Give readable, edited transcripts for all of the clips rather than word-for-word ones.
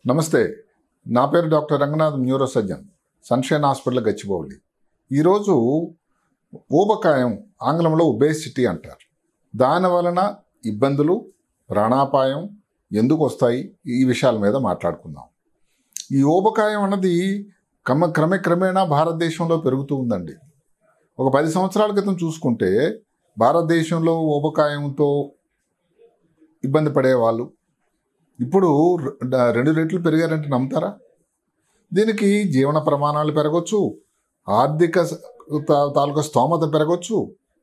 నమస్తే. నా పేరు doctor Ranganath, neuro surgeon, sunshine hospital, Gachibowli. ఈరోజు ఊబకాయం, ఆంగ్లంలో ఒబేసిటీ అంటారు. దాని వలన ఇబ్బందులు, ప్రాణాపాయం ఎందుకు వస్తాయి, ఈ విషయాల మీద మాట్లాడుకుందాం. ఈ ఊబకాయం అన్నది క్రమేణా భారతదేశంలో పెరుగుతూ ఉందండి. ఒక 10 సంవత్సరాల క్రితం చూసుకుంటే భారతదేశంలో ఊబకాయంతో ఇబ్బంది పడేవాళ్ళు ఇప్పుడు 2 రెట్లు పెరిగారంటే నమ్ముతారా? దీనికి జీవన ప్రమాణాలు పెరగచ్చు, ఆర్థిక తాలూకా స్తోమత పెరగచ్చు,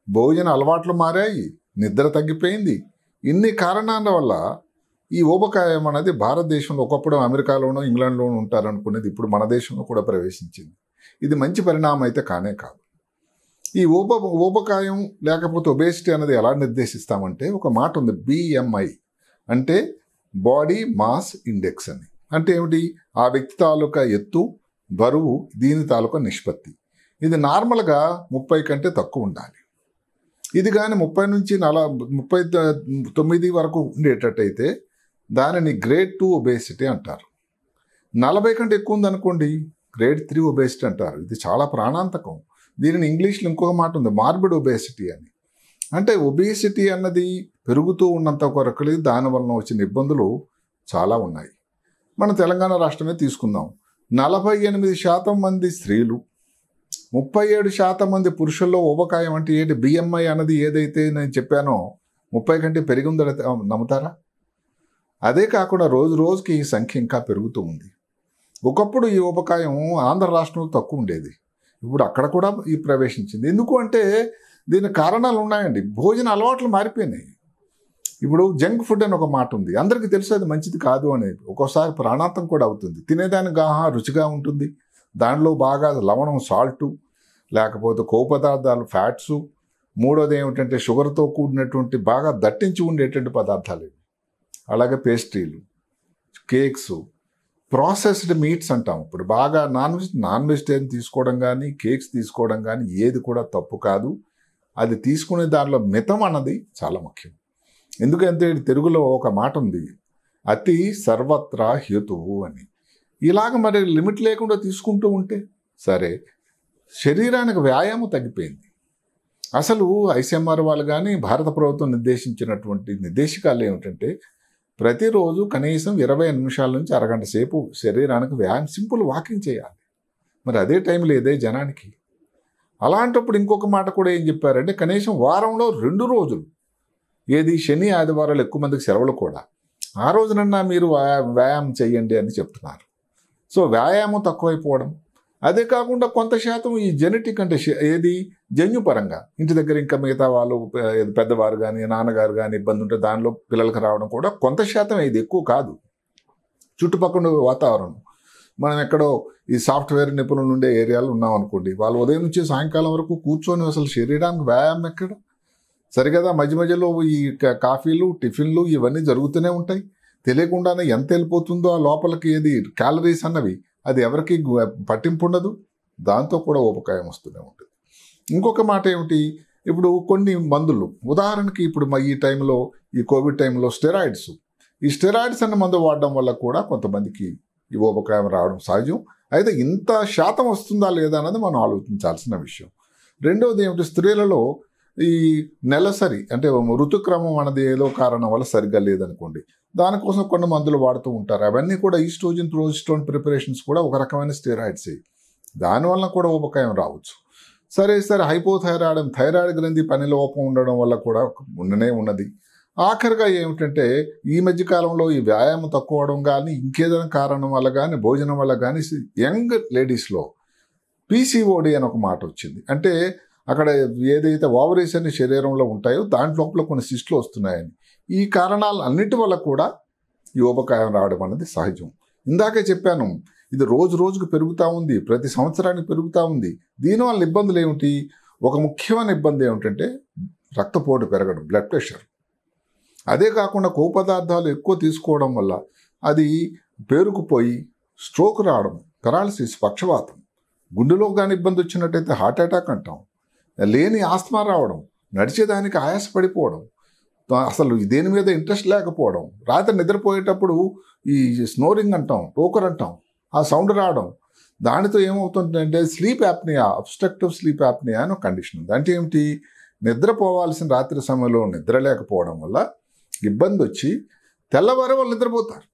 భోజన అలవాట్లు మారాయి, నిద్ర తగ్గిపోయింది. ఇన్ని కారణాల వల్ల ఈ ఊబకాయం అనేది భారతదేశంలో, ఒకప్పుడు అమెరికాలోనూ ఇంగ్లాండ్లోనూ ఉంటారనుకునేది ఇప్పుడు మన దేశంలో కూడా ప్రవేశించింది. ఇది మంచి పరిణామం అయితే కానే కాదు. ఈ ఊబకాయం లేకపోతే ఒబేసిటీ అనేది ఎలా నిర్దేశిస్తామంటే, ఒక మాట ఉంది, BMI అంటే బాడీ మాస్ ఇండెక్స్ అని. అంటే ఏమిటి? ఆ వ్యక్తి తాలూకా ఎత్తు, బరువు, దీని తాలూకా నిష్పత్తి. ఇది నార్మల్గా 30 కంటే తక్కువ ఉండాలి. ఇది కానీ 30 నుంచి 39 వరకు ఉండేటట్టయితే దానిని గ్రేడ్ 2 ఒబేసిటీ అంటారు. 40 కంటే ఎక్కువ ఉందనుకోండి, గ్రేడ్ 3 ఒబేసిటీ అంటారు. ఇది చాలా ప్రాణాంతకం. దీనిని ఇంగ్లీష్లో ఇంకొక మాట ఉంది, మార్బిడ్ ఒబేసిటీ అని. అంటే ఒబేసిటీ అన్నది పెరుగుతూ ఉన్నంత వరకు దానివలన వచ్చిన ఇబ్బందులు చాలా ఉన్నాయి. మన తెలంగాణ రాష్ట్రమే తీసుకుందాం. 48% మంది స్త్రీలు, 37% మంది పురుషుల్లో ఊబకాయం అంటే ఏంటి? BMI అన్నది ఏదైతే నేను చెప్పానో 30 కంటే పెరిగి ఉందని నమ్ముతారా? అదే కాకుండా రోజు రోజుకి ఈ సంఖ్య ఇంకా పెరుగుతూ ఉంది. ఒకప్పుడు ఈ ఊబకాయం ఆంధ్ర రాష్ట్రంలో తక్కువ ఉండేది, ఇప్పుడు అక్కడ కూడా ఈ ప్రవేశించింది. ఎందుకు అంటే దీనికి కారణాలు ఉన్నాయండి. భోజన అలవాట్లు మారిపోయినాయి. ఇప్పుడు జంక్ ఫుడ్ అని ఒక మాట ఉంది, అందరికీ తెలుసు అది మంచిది కాదు అనేది. ఒక్కోసారి ప్రాణాంతం కూడా అవుతుంది. తినేదానికి రుచిగా ఉంటుంది, దానిలో బాగా లవణం, సాల్టు, లేకపోతే కొవ్వు పదార్థాలు, ఫ్యాట్స్, మూడోది ఏమిటంటే షుగర్తో కూడినటువంటి బాగా దట్టించి ఉండేటువంటి పదార్థాలు ఇవి. అలాగే పేస్ట్రీలు, కేక్స్, ప్రాసెస్డ్ మీట్స్ అంటాం. ఇప్పుడు బాగా నాన్ వెజిటేరియన్ తీసుకోవడం కానీ, కేక్స్ తీసుకోవడం కానీ ఏది కూడా తప్పు కాదు. అది తీసుకునే దానిలో మితం అన్నది చాలా ముఖ్యం. ఎందుకంటే తెలుగులో ఒక మాట ఉంది, అతి సర్వత్రా హేతువు అని. ఇలాగ మరి లిమిట్ లేకుండా తీసుకుంటూ ఉంటే సరే, శరీరానికి వ్యాయామం తగ్గిపోయింది. అసలు ICMR వాళ్ళు కానీ భారత ప్రభుత్వం నిర్దేశించినటువంటి నిర్దేశకాలు ఏమిటంటే, ప్రతిరోజు కనీసం 20 నిమిషాల నుంచి అరగంట సేపు శరీరానికి వ్యాయామం, సింపుల్ వాకింగ్ చేయాలి. మరి అదే టైం లేదే జనానికి. అలాంటప్పుడు ఇంకొక మాట కూడా ఏం చెప్పారంటే, కనీసం వారంలో 2 రోజులు, ఏది శని ఆదివారాలు ఎక్కువ మందికి సెలవులు కూడా, ఆ రోజునన్నా మీరు వ్యాయామం చేయండి అని చెప్తున్నారు. సో వ్యాయామం తక్కువైపోవడం, అదే కాకుండా కొంత శాతం ఈ జెనెటిక్ అంటే ఏది జన్యుపరంగా ఇంటి దగ్గర ఇంకా మిగతా వాళ్ళు పెద్దవారు కానీ నాన్నగారు కానీ ఇబ్బంది ఉంటే దానిలో పిల్లలకు రావడం కూడా కొంత శాతం, ఇది ఎక్కువ కాదు. చుట్టుపక్కల వాతావరణం, మనం ఎక్కడో ఈ సాఫ్ట్వేర్ నిపుణులు ఉండే ఏరియాలో ఉన్నాం అనుకోండి, వాళ్ళు ఉదయం నుంచి సాయంకాలం వరకు కూర్చొని అసలు శరీరానికి వ్యాయామం ఎక్కడ? సరిగదా మధ్య మధ్యలో ఈ కాఫీలు, టిఫిన్లు ఇవన్నీ జరుగుతూనే ఉంటాయి. తెలియకుండానే ఎంత వెళ్ళిపోతుందో ఆ లోపలికి, ఏది క్యాలరీస్ అన్నవి, అది ఎవరికి పట్టింపు ఉండదు. దాంతో కూడా ఊబకాయం వస్తూనే ఉంటుంది. ఇంకొక మాట ఏమిటి? ఇప్పుడు కొన్ని మందులు, ఉదాహరణకి ఇప్పుడు ఈ టైంలో, ఈ కోవిడ్ టైంలో ఈ స్టెరాయిడ్స్ అన్న మందు వాడడం వల్ల కూడా కొంతమందికి ఈ ఊబకాయం రావడం సహజం. అయితే ఇంత శాతం వస్తుందా లేదా అన్నది మనం ఆలోచించాల్సిన విషయం. రెండవది ఏమిటి? స్త్రీలలో ఈ నెలసరి అంటే ఋతుక్రమం అన్నది ఏదో కారణం వల్ల సరిగ్గా లేదనుకోండి, దానికోసం కొన్ని మందులు వాడుతూ ఉంటారు. అవన్నీ కూడా ఈస్ట్రోజన్, ప్రోజెస్టెరాన్ ప్రిపరేషన్స్ కూడా ఒక రకమైన స్టెరాయిడ్స్. దానివల్ల కూడా ఊబకాయం రావచ్చు. సరే హైపోథైరాయిడ్, థైరాయిడ్ గ్రంథి పని లోపం ఉండడం వల్ల కూడా ఉన్నది. ఆఖరిగా ఏమిటంటే, ఈ మధ్యకాలంలో ఈ వ్యాయామం తక్కువ అవడం కానీ, ఇంకేదైనా కారణం వల్ల కానీ, భోజనం వల్ల కానీ, యంగ్ లేడీస్లో PCOD అని ఒక మాట వచ్చింది. అంటే అక్కడ ఏదైతే ఓవరీస్ అన్ని శరీరంలో ఉంటాయో దాంట్లోపల కొన్ని సిస్టులు వస్తున్నాయని. ఈ కారణాలు అన్నిటి వల్ల కూడా ఈ ఊబకాయం రావడం అనేది సహజం. ఇందాకే చెప్పాను, ఇది రోజు రోజుకు పెరుగుతూ ఉంది, ప్రతి సంవత్సరానికి పెరుగుతూ ఉంది. దీనివల్ల ఇబ్బందులు ఏమిటి? ఒక ముఖ్యమైన ఇబ్బంది ఏమిటంటే రక్తపోటు పెరగడం, బ్లడ్ ప్రెషర్. అదే కాకుండా కొవ్వు పదార్థాలు ఎక్కువ తీసుకోవడం వల్ల అది పేరుకుపోయి స్ట్రోక్ రావడం, పెరాలసిస్, పక్షవాతం, గుండెలో కానీ ఇబ్బంది వచ్చినట్టయితే హార్ట్ అటాక్ అంటాం, లేని ఆస్తమా రావడం, నడిచేదానికి ఆయాసపడిపోవడం, అసలు దేని మీద ఇంట్రెస్ట్ లేకపోవడం, రాత్రి నిద్రపోయేటప్పుడు ఈ స్నోరింగ్ అంటాం, టోకర్ అంటాం, ఆ సౌండ్ రావడం, దానితో ఏమవుతుందంటే sleep apnea, obstructive sleep apnea అని ఒక కండిషన్ ఉంది. అంటే ఏమిటి, నిద్రపోవాల్సిన రాత్రి సమయంలో నిద్ర లేకపోవడం వల్ల ఇబ్బంది వచ్చి తెల్లవారే వాళ్ళు నిద్రపోతారు,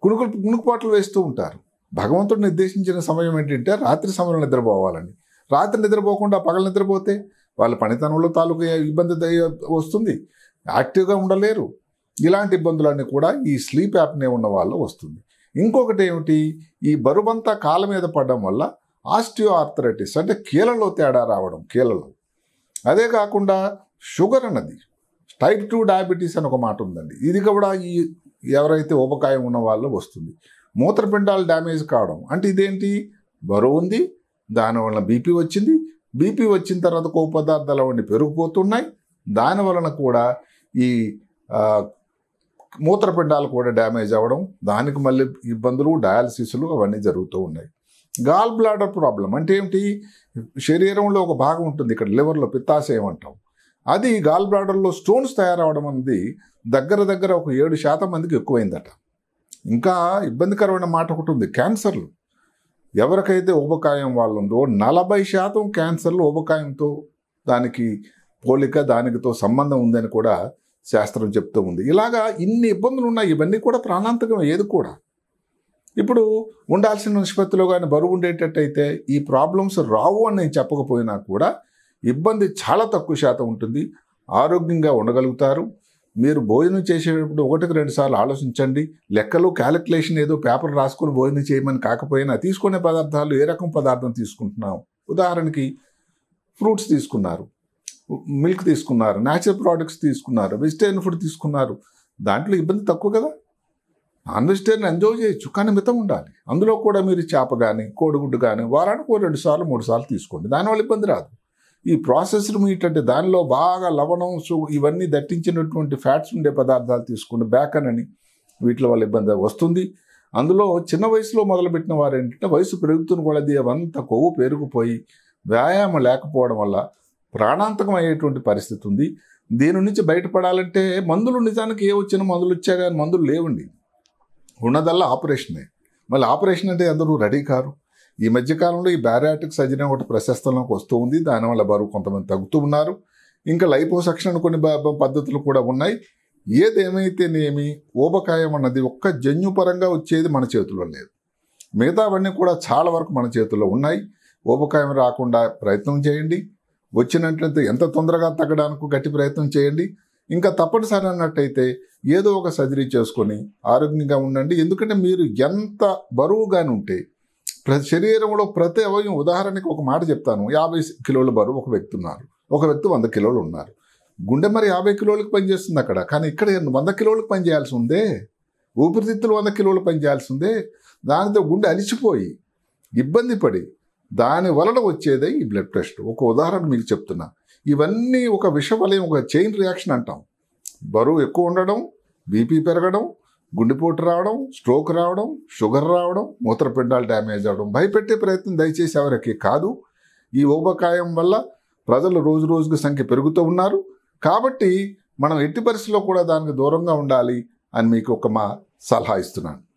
కునుకుపాట్లు వేస్తూ ఉంటారు. భగవంతుడు నిర్దేశించిన సమయం ఏంటంటే రాత్రి సమయంలో నిద్రపోవాలని. రాత్రి నిద్రపోకుండా పగలు నిద్రపోతే వాళ్ళ పనితనంలో తాలూకు ఇబ్బంది వస్తుంది, యాక్టివ్గా ఉండలేరు. ఇలాంటి ఇబ్బందులన్నీ కూడా ఈ స్లీప్ యాప్నే ఉన్న వాళ్ళు వస్తుంది. ఇంకొకటి ఏమిటి, ఈ బరువంతా కాళ్ళ మీద పడడం వల్ల ఆస్టియో ఆర్థరైటిస్ అంటే కీళ్ళలో తేడా రావడం, కీళ్ళలో. అదే కాకుండా షుగర్ అన్నది, టైప్ 2 డయాబెటీస్ అని ఒక మాట ఉందండి, ఇది కూడా ఈ ఎవరైతే ఊబకాయం ఉన్న వాళ్ళు వస్తుంది. మూత్రపిండాలు డ్యామేజ్ కావడం అంటే ఇదేంటి, బరువు ఉంది, దానివల్ల బీపీ వచ్చింది, బీపీ వచ్చిన తర్వాత కొవ్వు పదార్థాలు అవన్నీ పెరిగిపోతున్నాయి, దానివలన కూడా ఈ మూత్రపిండాలు కూడా డ్యామేజ్ అవ్వడం, దానికి మళ్ళీ ఇబ్బందులు, డయాలసిస్లు అవన్నీ జరుగుతూ ఉన్నాయి. గాల్ బ్లాడర్ ప్రాబ్లం అంటే ఏమిటి, శరీరంలో ఒక భాగం ఉంటుంది ఇక్కడ లివర్లో, పిత్తాశయం అంటాం, అది గాల్ బ్లాడర్లో స్టోన్స్ తయారవడం అనేది దగ్గర ఒక 7% మందికి ఎక్కువైందట. ఇంకా ఇబ్బందికరమైన మాట ఒకటి ఉంది, క్యాన్సర్లు. ఎవరికైతే ఊబకాయం వాళ్ళు ఉందో 40% క్యాన్సర్లు ఊబకాయంతో దానికి పోలిక, దానికితో సంబంధం ఉందని కూడా శాస్త్రం చెప్తూ ఉంది. ఇలాగా ఇన్ని ఇబ్బందులు ఉన్నాయి, ఇవన్నీ కూడా ప్రాణాంతకం ఏది కూడా. ఇప్పుడు ఉండాల్సిన నిష్పత్తిలో కానీ బరువు ఉండేటట్టయితే ఈ ప్రాబ్లమ్స్ రావు అని నేను చెప్పకపోయినా కూడా ఇబ్బంది చాలా తక్కువ శాతం ఉంటుంది, ఆరోగ్యంగా ఉండగలుగుతారు. మీరు భోజనం చేసేటప్పుడు 1-2 సార్లు ఆలోచించండి. లెక్కలు, క్యాలిక్యులేషన్ ఏదో పేపర్ రాసుకొని భోజనం చేయమని కాకపోయినా తీసుకునే పదార్థాలు ఏ రకం పదార్థం తీసుకుంటున్నాం. ఉదాహరణకి ఫ్రూట్స్ తీసుకున్నారు, మిల్క్ తీసుకున్నారు, న్యాచురల్ ప్రోడక్ట్స్ తీసుకున్నారు, వెజిటేరియన్ ఫుడ్ తీసుకున్నారు, దాంట్లో ఇబ్బంది తక్కువ కదా. నాన్ వెజిటేరియన్ ఎంజాయ్ చేయొచ్చు, కానీ మితం ఉండాలి. అందులో కూడా మీరు చేప కానీ కోడిగుడ్డు కానీ వారానికి 2 సార్లు 3 సార్లు తీసుకోండి, దానివల్ల ఇబ్బంది రాదు. ఈ ప్రాసెస్డ్ మీట్ అంటే దానిలో బాగా లవణం, ఇవన్నీ దట్టించినటువంటి ఫ్యాట్స్ ఉండే పదార్థాలు తీసుకోండి, బేకన్ అని, వీటి వల్ల ఇబ్బంది వస్తుంది. అందులో చిన్న వయసులో మొదలుపెట్టిన వారు ఏంటంటే వయసు పెరుగుతున్న కొలది అవంతా కొవ్వు పెరిగిపోయి వ్యాయామం లేకపోవడం వల్ల ప్రాణాంతకం అయ్యేటువంటి పరిస్థితి ఉంది. దీని నుంచి బయటపడాలంటే మందులు, నిజానికి ఏ వచ్చిన మందులు వచ్చా కానీ మందులు లేవండి, ఉన్నదల్లా ఆపరేషనే. మళ్ళీ ఆపరేషన్ అంటే అందరూ రెడీ కారు. ఈ మధ్యకాలంలో ఈ బ్యారియాట్రిక్ సర్జరీ ఒకటి ప్రశస్తంలోకి వస్తూ ఉంది, దానివల్ల బరువు కొంతమంది తగ్గుతూ ఉన్నారు. ఇంకా లైపోసక్షన్ కొన్ని పద్ధతులు కూడా ఉన్నాయి. ఏదేమైతేనేమి ఊబకాయం అన్నది ఒక్క జన్యుపరంగా వచ్చేది మన చేతుల్లో లేదు, మిగతావన్నీ కూడా చాలా వరకు మన చేతుల్లో ఉన్నాయి. ఊబకాయం రాకుండా ప్రయత్నం చేయండి, వచ్చినట్లయితే ఎంత తొందరగా తగ్గడానికి గట్టి ప్రయత్నం చేయండి. ఇంకా తప్పనిసరి అన్నట్టయితే ఏదో ఒక సర్జరీ చేసుకొని ఆరోగ్యంగా ఉండండి. ఎందుకంటే మీరు ఎంత బరువుగానే ఉంటే శరీరంలో ప్రతి అవయవం, ఉదాహరణకి ఒక మాట చెప్తాను, 50 కిలోల బరువు ఒక వ్యక్తి ఉన్నారు, ఒక వ్యక్తి 100 కిలోలు ఉన్నారు. గుండె మరి 50 కిలోలకు పనిచేస్తుంది అక్కడ, కానీ ఇక్కడ 100 కిలోలకు పనిచేయాల్సి ఉందే, ఊపిరితిత్తులు 100 కిలోలు పనిచేయాల్సి ఉందే. దానితో గుండె అలిసిపోయి ఇబ్బంది పడి దాని వలన వచ్చేదే ఈ బ్లడ్ ప్రెషర్. ఒక ఉదాహరణ మీకు చెప్తున్నా, ఇవన్నీ ఒక విషవలయం, ఒక చైన్ రియాక్షన్ అంటాం. బరువు ఎక్కువ ఉండడం, బీపీ పెరగడం, గుండెపోటు రావడం, స్ట్రోక్ రావడం, షుగర్ రావడం, మూత్రపిండాలు డ్యామేజ్ అవ్వడం. భయపెట్టే ప్రయత్నం దయచేసి ఎవరికి కాదు. ఈ ఊబకాయం వల్ల ప్రజలు రోజు రోజుకు సంఖ్య పెరుగుతూ ఉన్నారు. కాబట్టి మనం ఎట్టి పరిస్థితుల్లో కూడా దానికి దూరంగా ఉండాలి అని మీకు ఒక మా సలహా ఇస్తున్నాను.